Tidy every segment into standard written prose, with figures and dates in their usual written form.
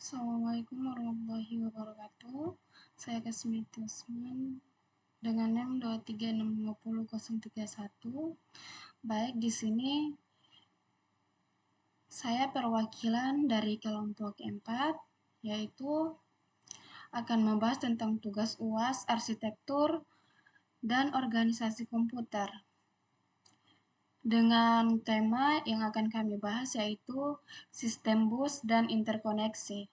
Assalamualaikum warahmatullahi wabarakatuh. Saya Kasmiti Usman dengan NIM 2365031. Baik, di sini saya perwakilan dari kelompok 4, yaitu akan membahas tentang tugas UAS, arsitektur, dan organisasi komputer. Dengan tema yang akan kami bahas yaitu sistem bus dan interkoneksi.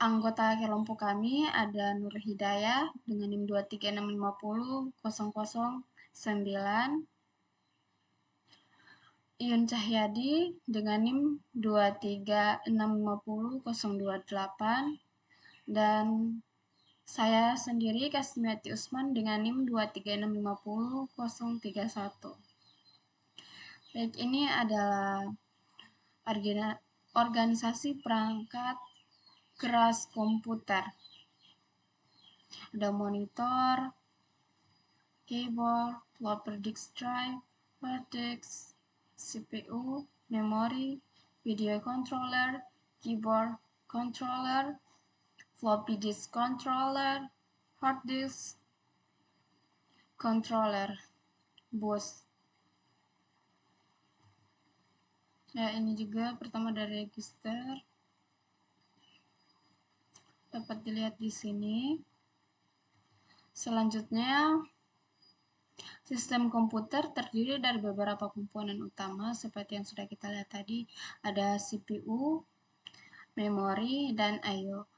Anggota kelompok kami ada Nur Hidayah dengan NIM 236500009, Iyun Cahyadi dengan NIM 2365028, dan saya sendiri Kasmiati Usman dengan NIM 2365031. Baik, ini adalah organisasi perangkat keras komputer. Ada monitor, keyboard, floppy disk drive, hard disk, CPU, memori, video controller, keyboard controller, floppy disk controller, hard disk controller, bus. Ya, ini juga pertama dari register. Dapat dilihat di sini. Selanjutnya, sistem komputer terdiri dari beberapa komponen utama seperti yang sudah kita lihat tadi. Ada CPU, memori, dan I/O.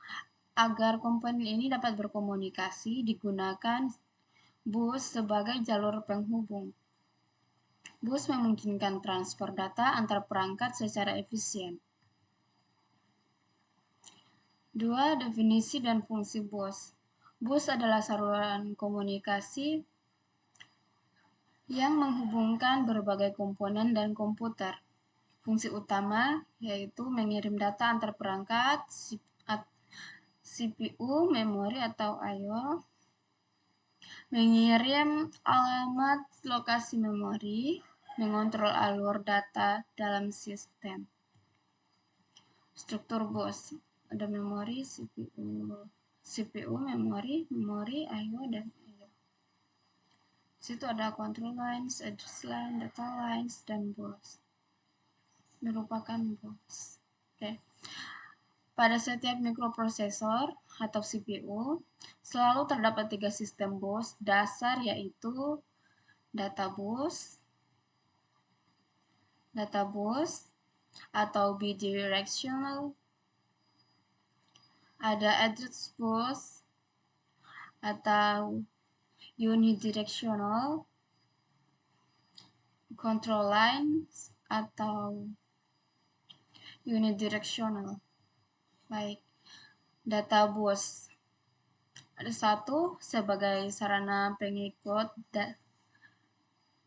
Agar komponen ini dapat berkomunikasi, digunakan bus sebagai jalur penghubung. Bus memungkinkan transfer data antar perangkat secara efisien. 2. Definisi dan fungsi bus. Bus adalah saluran komunikasi yang menghubungkan berbagai komponen dan komputer. Fungsi utama yaitu mengirim data antar perangkat, CPU, memori atau I/O, mengirim alamat lokasi memori, mengontrol alur data dalam sistem. Struktur bus ada memori, CPU, memori, I/O, dan I/O. Situ ada control lines, address line, data lines, dan bus. Merupakan bus. Oke. Pada setiap mikroprosesor atau CPU, selalu terdapat 3 sistem bus dasar yaitu databus atau bidirectional, ada address bus atau unidirectional, control lines atau unidirectional. Baik, databus ada 1 sebagai sarana pengikut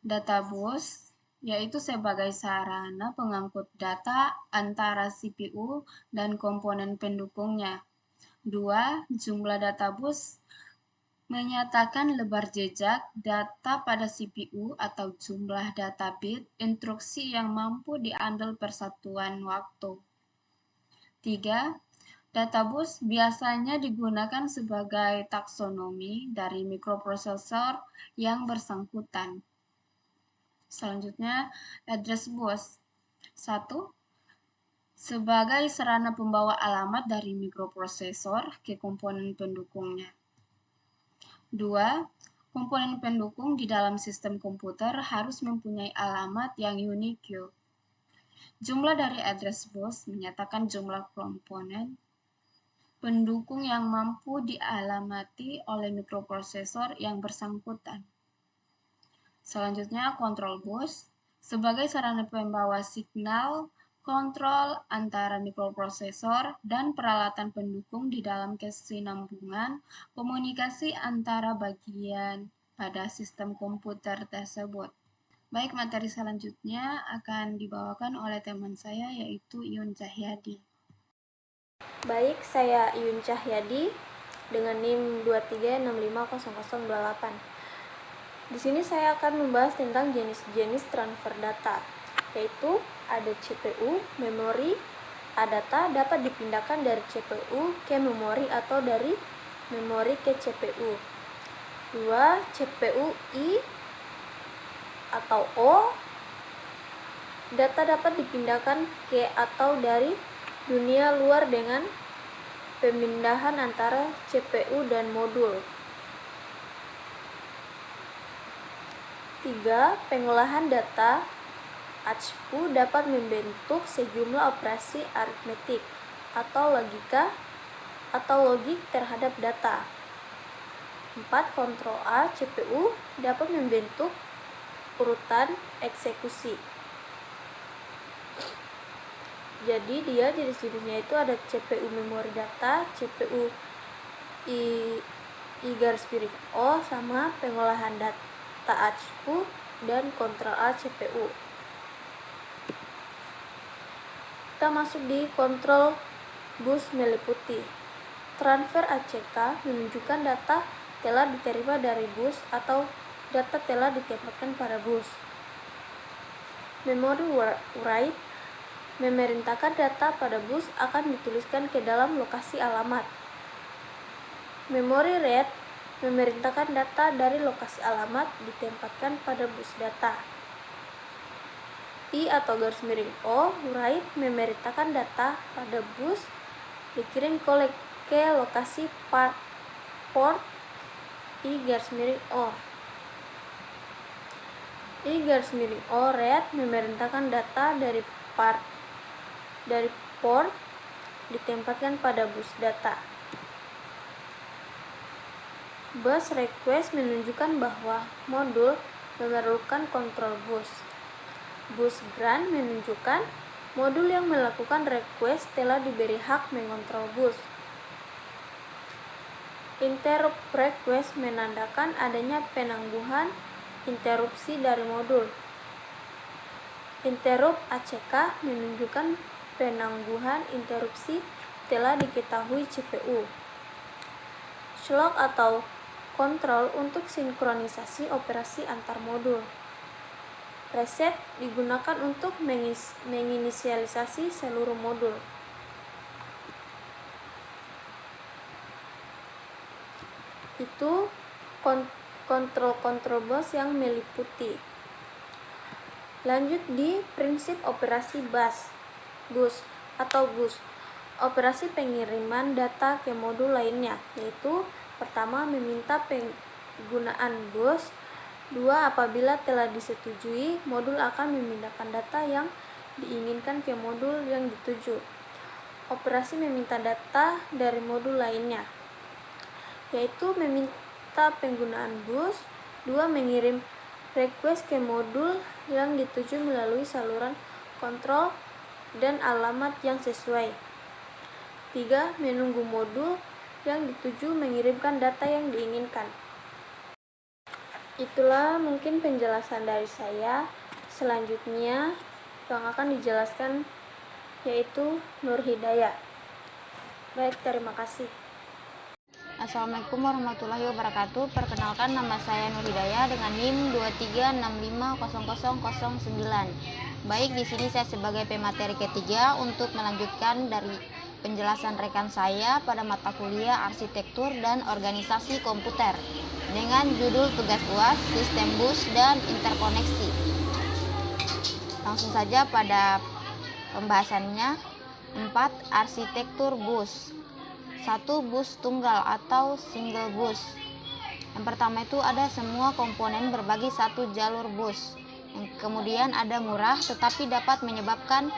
databus, yaitu sebagai sarana pengangkut data antara CPU dan komponen pendukungnya. 2. Jumlah databus menyatakan lebar jejak data pada CPU atau jumlah data bit instruksi yang mampu diambil per satuan waktu. 3. Databus biasanya digunakan sebagai taksonomi dari mikroprosesor yang bersangkutan. Selanjutnya, address bus. 1. Sebagai sarana pembawa alamat dari mikroprosesor ke komponen pendukungnya. 2. Komponen pendukung di dalam sistem komputer harus mempunyai alamat yang unique. Jumlah dari address bus menyatakan jumlah komponen pendukung yang mampu dialamati oleh mikroprosesor yang bersangkutan. Selanjutnya, control bus sebagai sarana pembawa signal kontrol antara mikroprosesor dan peralatan pendukung di dalam kesinambungan komunikasi antara bagian pada sistem komputer tersebut. Baik, materi selanjutnya akan dibawakan oleh teman saya yaitu Iyun Cahyadi. Baik, saya Iyun Cahyadi dengan NIM 236500028. Di sini saya akan membahas tentang jenis-jenis transfer data, yaitu ada CPU, memori, A-data dapat dipindahkan dari CPU ke memori atau dari memori ke CPU. 2. CPU I atau O. Data dapat dipindahkan ke atau dari dunia luar dengan pemindahan antara CPU dan modul. 3. Pengolahan data ACPU dapat membentuk sejumlah operasi aritmetik atau logika atau logik terhadap data. 4. Kontrol A CPU dapat membentuk urutan eksekusi. Jadi dia jenis-jenisnya itu ada CPU memori data, CPU I garis miring O, sama pengolahan data ACPU dan kontrol A CPU. Kita masuk di kontrol bus meliputi. Transfer ACK menunjukkan data telah diterima dari bus atau data telah ditempatkan pada bus. Memory write memerintahkan data pada bus akan dituliskan ke dalam lokasi alamat. Memory read memerintahkan data dari lokasi alamat ditempatkan pada bus data. I atau garis miring O write memerintahkan data pada bus dikirim ke lokasi port I garis miring O. I garis miring O read memerintahkan data dari port ditempatkan pada bus data. Bus request menunjukkan bahwa modul memerlukan kontrol bus. Bus grant menunjukkan modul yang melakukan request telah diberi hak mengontrol bus. Interrupt request menandakan adanya penangguhan interupsi dari modul. Interrupt ACK menunjukkan penangguhan interupsi telah diketahui CPU. Slot atau kontrol untuk sinkronisasi operasi antar modul. Reset digunakan untuk menginisialisasi seluruh modul. Itu kontrol bus yang meliputi. Lanjut di prinsip operasi bus. Operasi pengiriman data ke modul lainnya, yaitu pertama meminta penggunaan bus. 2. Apabila telah disetujui, modul akan memindahkan data yang diinginkan ke modul yang dituju. Operasi meminta data dari modul lainnya, yaitu meminta penggunaan bus. 2. Mengirim request ke modul yang dituju melalui saluran kontrol dan alamat yang sesuai. 3. Menunggu modul yang dituju mengirimkan data yang diinginkan. Itulah mungkin penjelasan dari saya. Selanjutnya yang akan dijelaskan yaitu Nur Hidayah. Baik, terima kasih. Assalamualaikum warahmatullahi wabarakatuh. Perkenalkan, nama saya Nur Hidayah dengan NIM 23650009. Baik, di sini saya sebagai pemateri ketiga untuk melanjutkan dari penjelasan rekan saya pada mata kuliah Arsitektur dan Organisasi Komputer dengan judul tugas UAS Sistem Bus dan Interkoneksi. Langsung saja pada pembahasannya. 4. Arsitektur bus. 1. Bus tunggal atau single bus. Yang pertama itu ada semua komponen berbagi satu jalur bus. Yang kemudian ada murah tetapi dapat menyebabkan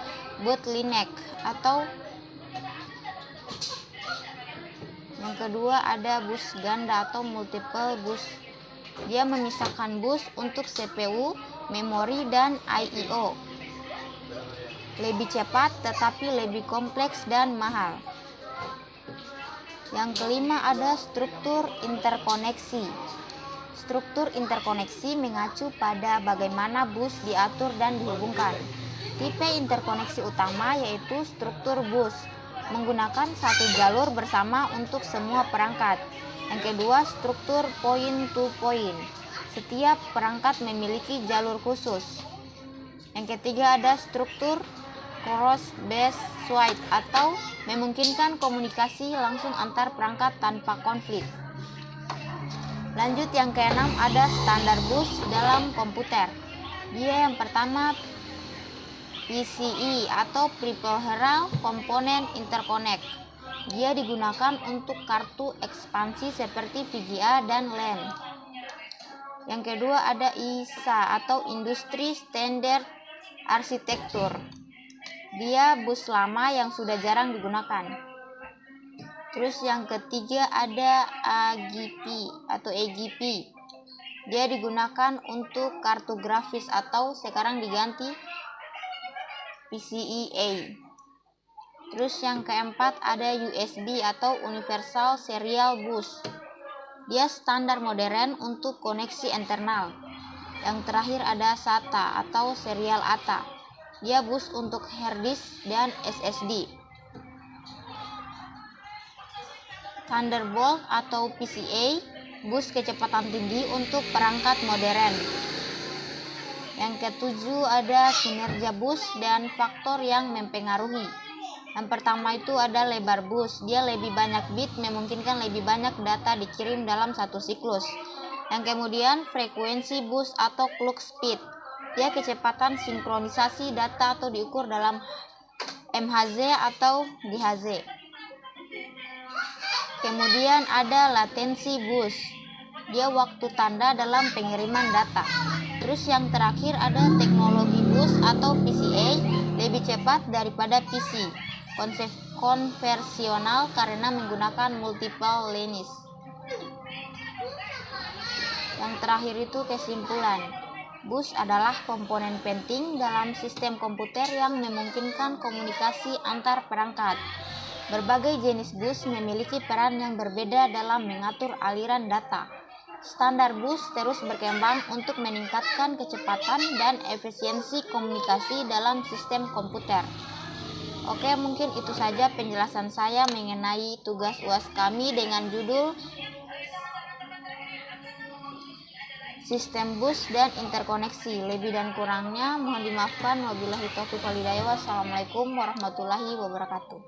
bottleneck atau yang kedua ada bus ganda atau multiple bus. Dia memisahkan bus untuk CPU, memori, dan I/O. Lebih cepat tetapi lebih kompleks dan mahal. Yang kelima ada struktur interkoneksi. Struktur interkoneksi mengacu pada bagaimana bus diatur dan dihubungkan. Tipe interkoneksi utama yaitu struktur bus, menggunakan satu jalur bersama untuk semua perangkat. Yang kedua, struktur point to point. Setiap perangkat memiliki jalur khusus. Yang ketiga ada struktur cross-based switch atau memungkinkan komunikasi langsung antar perangkat tanpa konflik. Lanjut yang keenam, ada standar bus dalam komputer. Dia yang pertama PCI atau Peripheral Component Interconnect. Dia digunakan untuk kartu ekspansi seperti VGA dan LAN. Yang kedua ada ISA atau Industry Standard Architecture. Dia bus lama yang sudah jarang digunakan. Terus yang ketiga ada AGP atau AGP. Dia digunakan untuk kartu grafis atau sekarang diganti PCIe. Terus yang keempat ada USB atau Universal Serial Bus. Dia standar modern untuk koneksi internal. Yang terakhir ada SATA atau Serial ATA. Dia bus untuk hard disk dan SSD. Thunderbolt atau PCA, bus kecepatan tinggi untuk perangkat modern. Yang ketujuh ada kinerja bus dan faktor yang mempengaruhi. Yang pertama itu ada lebar bus, dia lebih banyak bit, memungkinkan lebih banyak data dikirim dalam satu siklus. Yang kemudian frekuensi bus atau clock speed, dia kecepatan sinkronisasi data atau diukur dalam MHz atau DHz. Kemudian ada latensi bus, dia waktu tanda dalam pengiriman data. Terus yang terakhir ada teknologi bus atau PCA, lebih cepat daripada PC, konvensional karena menggunakan multiple lanes. Yang terakhir itu kesimpulan. Bus adalah komponen penting dalam sistem komputer yang memungkinkan komunikasi antar perangkat. Berbagai jenis bus memiliki peran yang berbeda dalam mengatur aliran data. Standar bus terus berkembang untuk meningkatkan kecepatan dan efisiensi komunikasi dalam sistem komputer. Oke, mungkin itu saja penjelasan saya mengenai tugas UAS kami dengan judul Sistem Bus dan Interkoneksi. Lebih dan kurangnya mohon dimaafkan. Wabillahi taufiq wal hidayah. Wassalamualaikum warahmatullahi wabarakatuh.